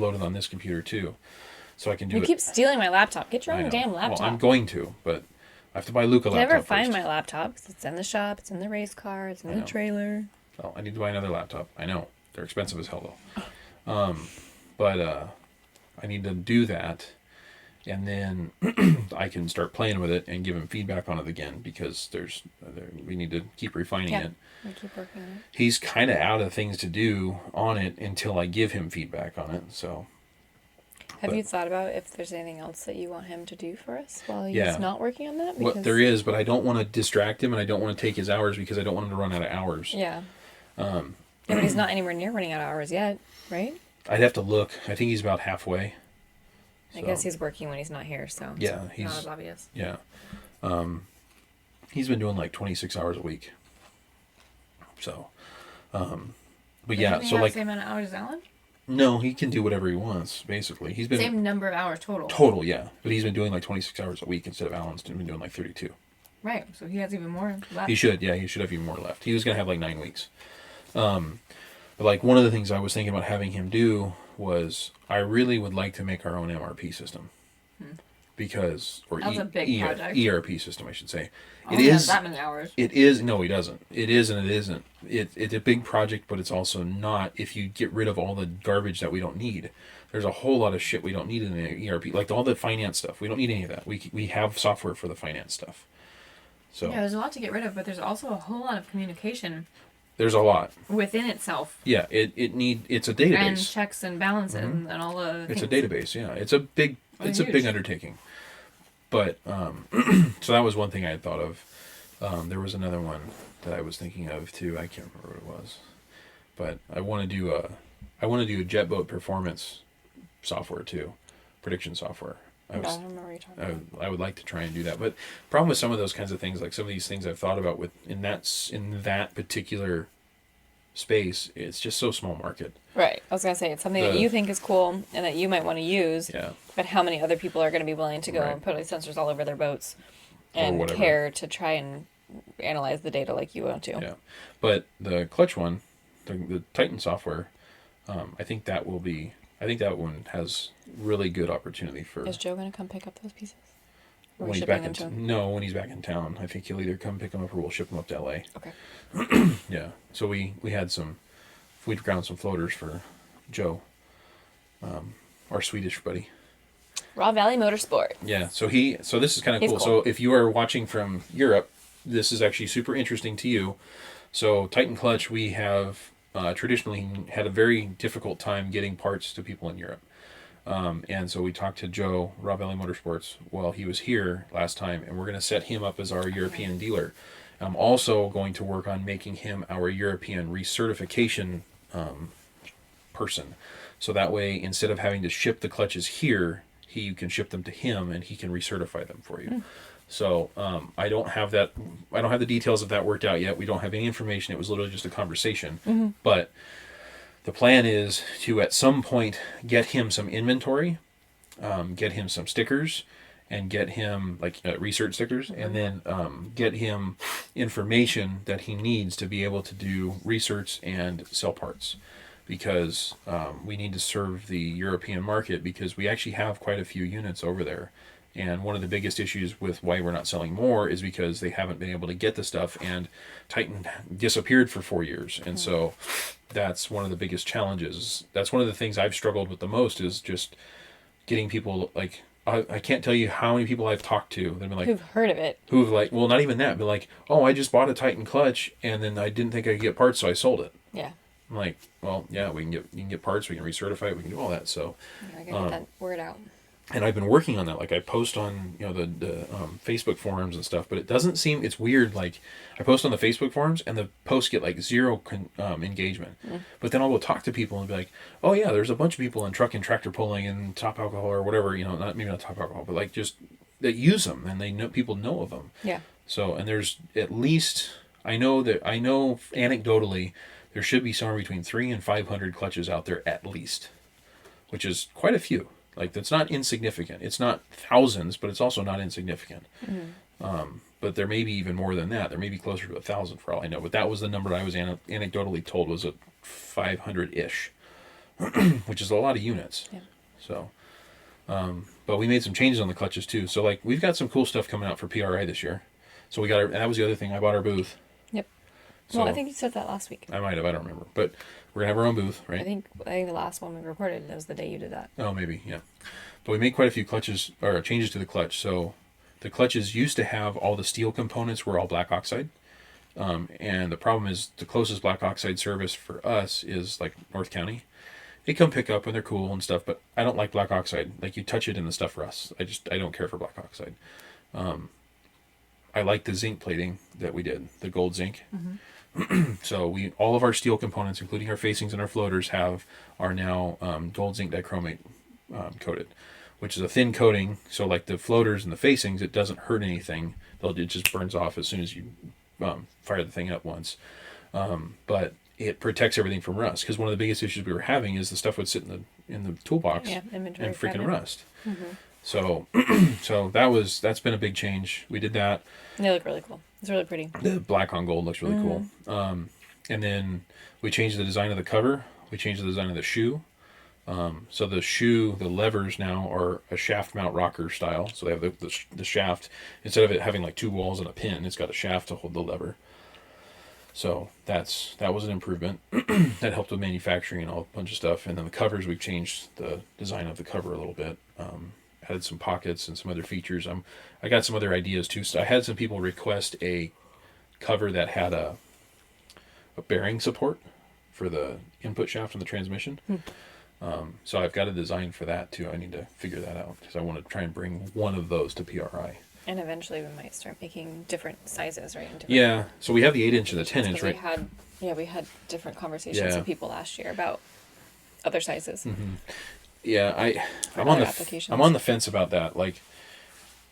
load it on this computer too, so I can do it. You keep stealing my laptop. Get your own damn laptop. Well, I'm going to, but I have to buy Luca a laptop. Never find my laptop because it's in the shop, it's in the race car, it's in the trailer. Well, I need to buy another laptop. I know they're expensive as hell though, but I need to do that, and then I can start playing with it and give him feedback on it again because we need to keep refining it. We keep working on it. He's kind of out of things to do on it until I give him feedback on it. So, have you thought about if there's anything else that you want him to do for us while he's not working on that? Because there is, but I don't want to distract him, and I don't want to take his hours because I don't want him to run out of hours. Yeah. Yeah, but he's not anywhere near running out of hours yet, right? I'd have to look. I think he's about halfway. I guess he's working when he's not here, so yeah, he's not as obvious. Yeah. He's been doing like 26 hours a week. So, but yeah, so like the same amount of hours as Alan? No, he can do whatever he wants. Basically, he's been same number of hours total. Total, yeah, but he's been doing like 26 hours a week instead of Alan's been doing like 32. Right, so he has even more left. He should have even more left. He was gonna have like 9 weeks. But like one of the things I was thinking about having him do was I really would like to make our own MRP system. Because, or that's a big project. ERP system, I should say. It is that many hours. It is. No, he doesn't. It is and it isn't. It's a big project, but it's also not. If you get rid of all the garbage that we don't need, there's a whole lot of shit we don't need in the ERP, like all the finance stuff. We don't need any of that. We have software for the finance stuff. So yeah, there's a lot to get rid of, but there's also a whole lot of communication. There's a lot within itself. Yeah, it's a database and checks and balances and all the. It's a database. Yeah, it's a big undertaking. But so that was one thing I had thought of. There was another one that I was thinking of too. I can't remember what it was, but I want to do a jet boat performance software too, prediction software. I don't remember what you're talking about. I would like to try and do that, but problem with some of those kinds of things, like some of these things I've thought about in that particular space, it's just so small market. Right. I was gonna say it's something that you think is cool and that you might want to use. Yeah. But how many other people are going to be willing to go and put sensors all over their boats and care to try and analyze the data like you want to? Yeah. But the clutch one, the Titan software, I think that one has really good opportunity for. Is Joe going to come pick up those pieces? When he's back when he's back in town, I think he'll either come pick them up or we'll ship them up to LA. Okay. Yeah. So we ground some floaters for Joe, our Swedish buddy. Raw Valley Motorsport. Yeah. So this is kind of cool. So if you are watching from Europe, this is actually super interesting to you. So Titan Clutch, we have traditionally had a very difficult time getting parts to people in Europe. And so we talked to Joe, Rob Valley Motorsports, while he was here last time, and we're going to set him up as our European dealer. I'm also going to work on making him our European recertification person. So that way, instead of having to ship the clutches here, you can ship them to him, and he can recertify them for you. So I don't have that. I don't have the details of that worked out yet. We don't have any information. It was literally just a conversation. But the plan is to at some point get him some inventory, get him some stickers, and get him like research stickers, and then get him information that he needs to be able to do research and sell parts. Because we need to serve the European market, because we actually have quite a few units over there. And one of the biggest issues with why we're not selling more is because they haven't been able to get the stuff, and Titan disappeared for 4 years. And so that's one of the biggest challenges. That's one of the things I've struggled with the most, is just getting people, like, I can't tell you how many people I've talked to that have been like, who've heard of it. Who've like, well, not even that, but like, oh, I just bought a Titan clutch, and then I didn't think I could get parts, so I sold it. Yeah. I'm like, well, yeah, you can get parts, we can recertify it, we can do all that. So I gotta get that word out. And I've been working on that. Like, I post on the Facebook forums and stuff, but it doesn't seem, it's weird. Like, I post on the Facebook forums, and the posts get like zero engagement. But then I'll go talk to people and be like, oh yeah, there's a bunch of people in truck and tractor pulling and top alcohol or whatever, maybe not top alcohol, but like just that use them, and people know of them. Yeah. So, and there's at least, I know anecdotally, there should be somewhere between 300 and 500 clutches out there at least, which is quite a few. Like, that's not insignificant. It's not thousands, but it's also not insignificant. But there may be even more than that. There may be closer to 1,000 for all I know. But that was the number I was anecdotally told, was a 500-ish, which is a lot of units. Yeah. So, but we made some changes on the clutches too. So, like, we've got some cool stuff coming out for PRI this year. So that was the other thing. I bought our booth. Yep. So, well, I think you said that last week. I might have. I don't remember. But we're going to have our own booth, right? I think the last one we recorded was the day you did that. Oh, maybe, yeah. But we made quite a few changes to the clutch. So the clutches used to have all the steel components were all black oxide. And the problem is the closest black oxide service for us is like North County. They come pick up and they're cool and stuff, but I don't like black oxide. Like, you touch it and the stuff rusts. I don't care for black oxide. I like the zinc plating that we did, the gold zinc. So all of our steel components, including our facings and our floaters, are now gold zinc dichromate coated, which is a thin coating. So like the floaters and the facings, it doesn't hurt anything. It just burns off as soon as you fire the thing up once. But it protects everything from rust, because one of the biggest issues we were having is the stuff would sit in the toolbox and freaking rust. So that's been a big change. We did that. They look really cool. It's really pretty. The black on gold looks really cool. And then we changed the design of the cover. We changed the design of the shoe. So the levers now are a shaft mount rocker style. So they have the shaft, instead of it having like two walls and a pin, it's got a shaft to hold the lever. So that was an improvement. That helped with manufacturing and a bunch of stuff. And then the covers, we've changed the design of the cover a little bit. Added some pockets and some other features. I got some other ideas too. So I had some people request a cover that had a bearing support for the input shaft and the transmission. So I've got a design for that too. I need to figure that out, because I want to try and bring one of those to PRI. And eventually we might start making different sizes, right? Yeah. So we have the 8-inch and the 10-inch, right? We had different conversations with people last year about other sizes. Yeah, I'm on the fence about that. Like,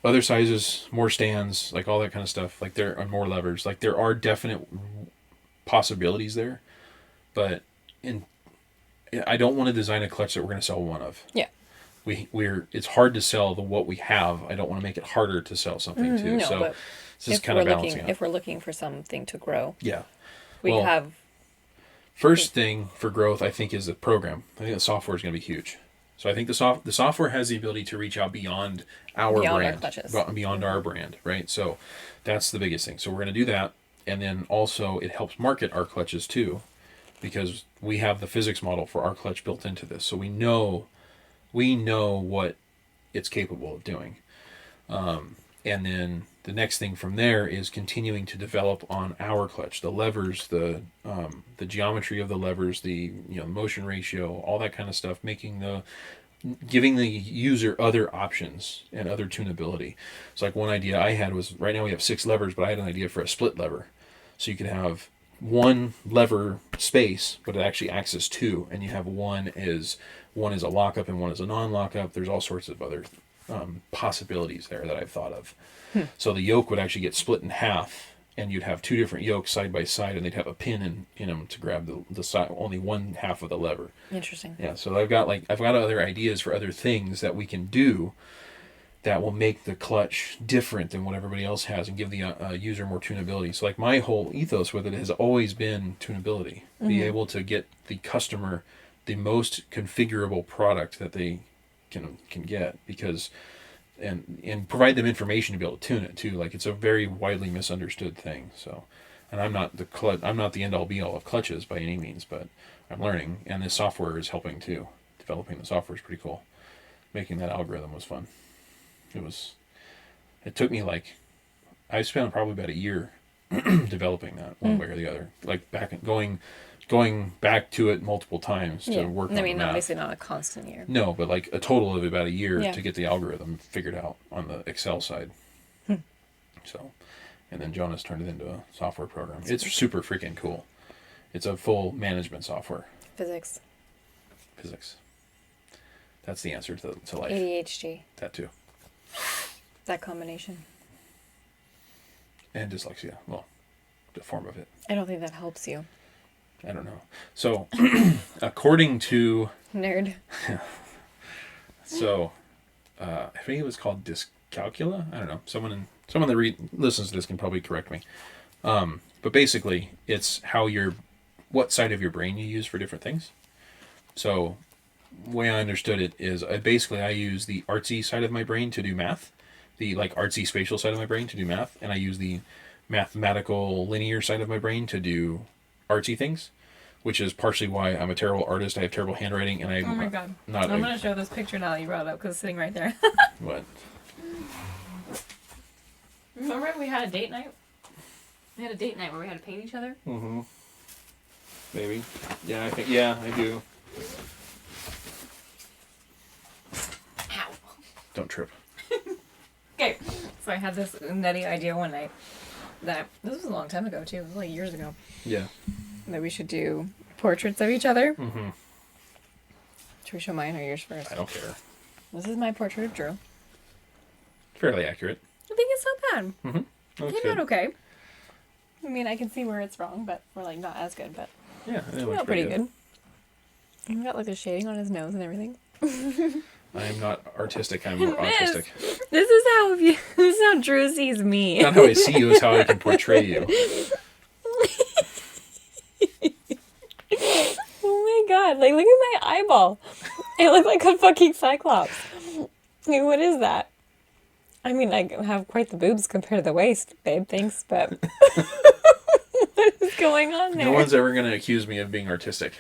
other sizes, more stands, like all that kind of stuff. Like, there are more levers. Like, there are definite possibilities there, but I don't want to design a clutch that we're going to sell one of. Yeah. It's hard to sell what we have. I don't want to make it harder to sell something too. No, so but it's just kind of balancing out. If we're looking for something to grow. Yeah. We have. First thing for growth, I think, is the program. I think the software is going to be huge. So I think the software has the ability to reach out beyond our brand, beyond our brand, right? So that's the biggest thing. So we're going to do that, and then also it helps market our clutches too, because we have the physics model for our clutch built into this, so we know what it's capable of doing. And then the next thing from there is continuing to develop on our clutch, the levers, the geometry of the levers, the motion ratio, all that kind of stuff, giving the user other options and other tunability. So like one idea I had was, right now we have 6 levers, but I had an idea for a split lever. So you could have one lever space, but it actually acts as 2, and you have one is a lockup and one is a non-lockup. There's all sorts of other possibilities there that I've thought of. So the yoke would actually get split in half, and you'd have 2 different yokes side by side, and they'd have a pin in them to grab the side, only one half of the lever. Interesting. Yeah, so I've got other ideas for other things that we can do that will make the clutch different than what everybody else has and give the user more tunability. So like my whole ethos with it has always been tunability. Be able to get the customer the most configurable product that they can get, because and provide them information to be able to tune it too. Like, it's a very widely misunderstood thing. So, and I'm not the end all be all of clutches by any means, but I'm learning, and this software is helping too. Developing the software is pretty cool. Making that algorithm was fun. It took me I spent probably about a year developing that one way or the other. Like going back to it multiple times to work on the math. Obviously not a constant year. No, but like a total of about a year to get the algorithm figured out on the Excel side. So, and then Jonas turned it into a software program. It's super freaking cool. It's a full management software. Physics. That's the answer to life. ADHD. That too. That combination. And dyslexia. Well, the form of it. I don't think that helps you. I don't know. So, according to... Nerd. So, I think it was called dyscalculia. I don't know. Someone that listens to this can probably correct me. But basically, it's what side of your brain you use for different things. So, the way I understood it is, I use the artsy side of my brain to do math, the artsy spatial side of my brain to do math, and I use the mathematical linear side of my brain to do artsy things, which is partially why I'm a terrible artist. I have terrible handwriting, and oh my god! I'm going to show this picture now that you brought it up, because it's sitting right there. What? Remember we had a date night? We had a date night where we had to paint each other? Mm-hmm. Maybe. Yeah, I do. Ow. Don't trip. Okay, so I had this nutty idea one night this was a long time ago too. It was like years ago. Yeah. That we should do portraits of each other. Mm-hmm. Should we show mine or yours first? I don't care. This is my portrait of Drew. Fairly accurate. I think it's not bad. Mm-hmm. It came out okay. I mean, I can see where it's wrong, but we're not as good. But yeah, it came out pretty good. He got the shading on his nose and everything. I am not artistic. I'm more autistic. This is how Drew sees me. Not how I see you, is how I can portray you. Oh my god! Look at my eyeball. I look like a fucking cyclops. What is that? I mean, I have quite the boobs compared to the waist, babe. Thanks, but what is going on there? No one's ever going to accuse me of being artistic.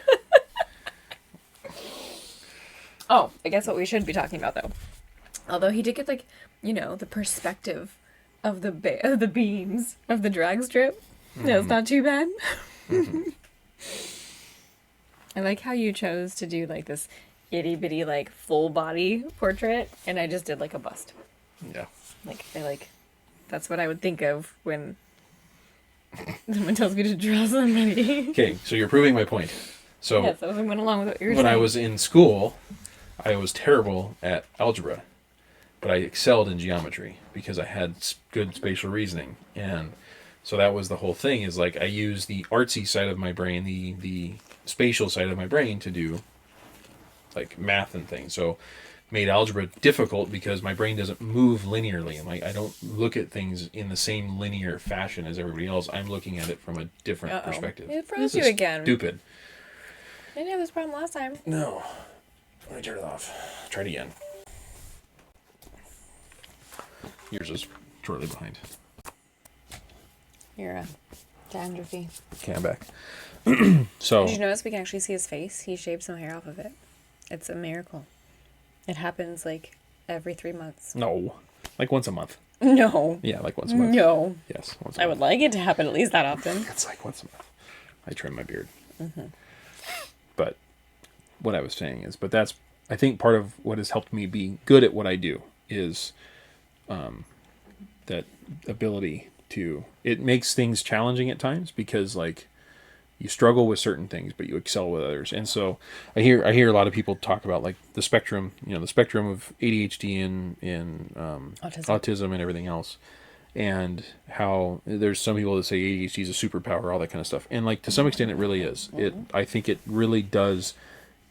Oh, I guess what we should be talking about, though. Although he did get, the perspective of the beams of the drag strip. Mm-hmm. No, it's not too bad. Mm-hmm. I like how you chose to do, this itty-bitty, full body portrait, and I just did, a bust. Yeah. That's what I would think of when someone tells me to draw somebody. Okay, so you're proving my point. So, yes, I went along with what you were saying. When I was in school, I was terrible at algebra, but I excelled in geometry because I had good spatial reasoning. And so that was the whole thing, is I use the artsy side of my brain, the spatial side of my brain to do math and things. So made algebra difficult because my brain doesn't move linearly. I don't look at things in the same linear fashion as everybody else. I'm looking at it from a different perspective. It froze you again. Stupid. I didn't have this problem last time. No. Let me turn it off. Try it again. Yours is shortly behind. You're a dandruffy. Okay, I'm back. So. Did you notice we can actually see his face? He shaved some hair off of it. It's a miracle. It happens every 3 months. No. Like once a month. No. Yeah, like once a month. No. Yes, once a I month. would like it to happen at least that often. It's like once a month. I trim my beard. But what I was saying is, but that's, I think part of what has helped me be good at what I do is that ability to, it makes things challenging at times because like you struggle with certain things, but you excel with others. And so I hear a lot of people talk about like the spectrum, the spectrum of ADHD and autism and everything else. And how there's some people that say ADHD is a superpower, all that kind of stuff. And like to some extent it really is. I think it really does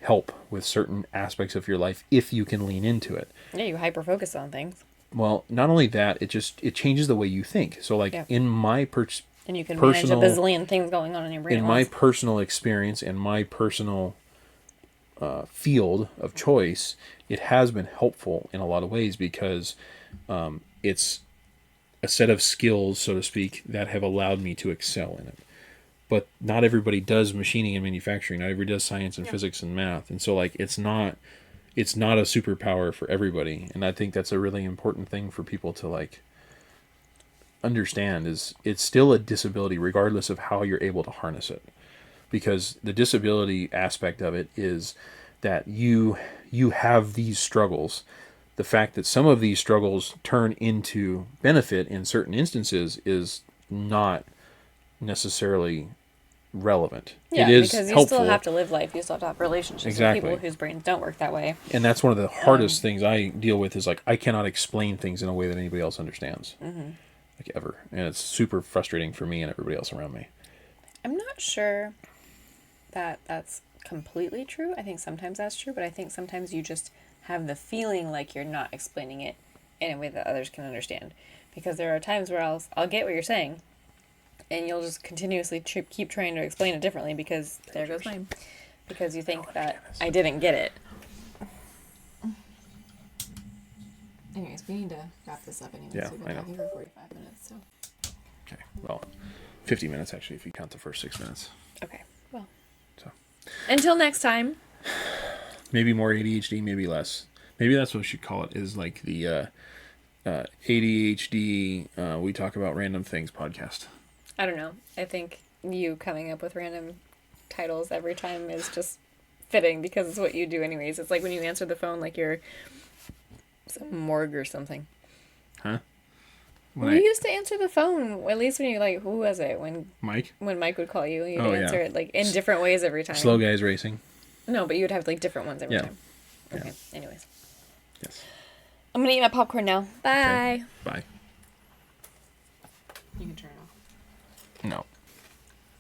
help with certain aspects of your life if you can lean into it. Yeah, you hyper focus on things. Well, not only that, it changes the way you think. So like in my and you can personal, manage a bazillion things going on in your brain. In my personal experience and my personal field of choice, it has been helpful in a lot of ways because it's a set of skills, so to speak, that have allowed me to excel in it. But not everybody does machining and manufacturing. Not everybody does science and physics and math. And so like it's not a superpower for everybody. And I think that's a really important thing for people to like understand is it's still a disability regardless of how you're able to harness it. Because the disability aspect of it is that you have these struggles. The fact that some of these struggles turn into benefit in certain instances is not necessarily relevant. Yeah, it is because you helpful. still have to live life. You still have to have relationships with people whose brains don't work that way. And that's one of the hardest things I deal with is like I cannot explain things in a way that anybody else understands. Like ever. And it's super frustrating for me and everybody else around me. I'm not sure that that's completely true. I think sometimes that's true, but I think sometimes you just have the feeling like you're not explaining it in a way that others can understand. Because there are times where I'll get what you're saying, and you'll just continuously keep trying to explain it differently because there goes mine. Because you think that I didn't get it. Anyways, we need to wrap this up anyways. Yeah, We've been talking for 45 minutes, so. Okay, well, 50 minutes actually if you count the first 6 minutes. Okay, well. So. Until next time. Maybe more ADHD, maybe less. Maybe that's what we should call it, is like the ADHD, we talk about random things podcast. I don't know. I think you coming up with random titles every time is just fitting because it's what you do anyways. It's like when you answer the phone like you're some morgue or something. Huh? You used to answer the phone, at least when you like, who was it? When Mike? When Mike would call you, you'd answer it like in different ways every time. Slow Guys Racing. No, but you would have like different ones every time. Okay, anyways. Yes. I'm going to eat my popcorn now. Bye. Okay. Bye. You can turn it off. No.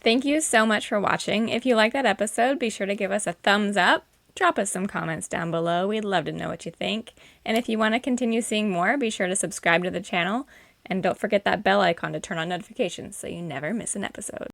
Thank you so much for watching. If you like that episode, be sure to give us a thumbs up. Drop us some comments down below. We'd love to know what you think. And if you want to continue seeing more, be sure to subscribe to the channel. And don't forget that bell icon to turn on notifications so you never miss an episode.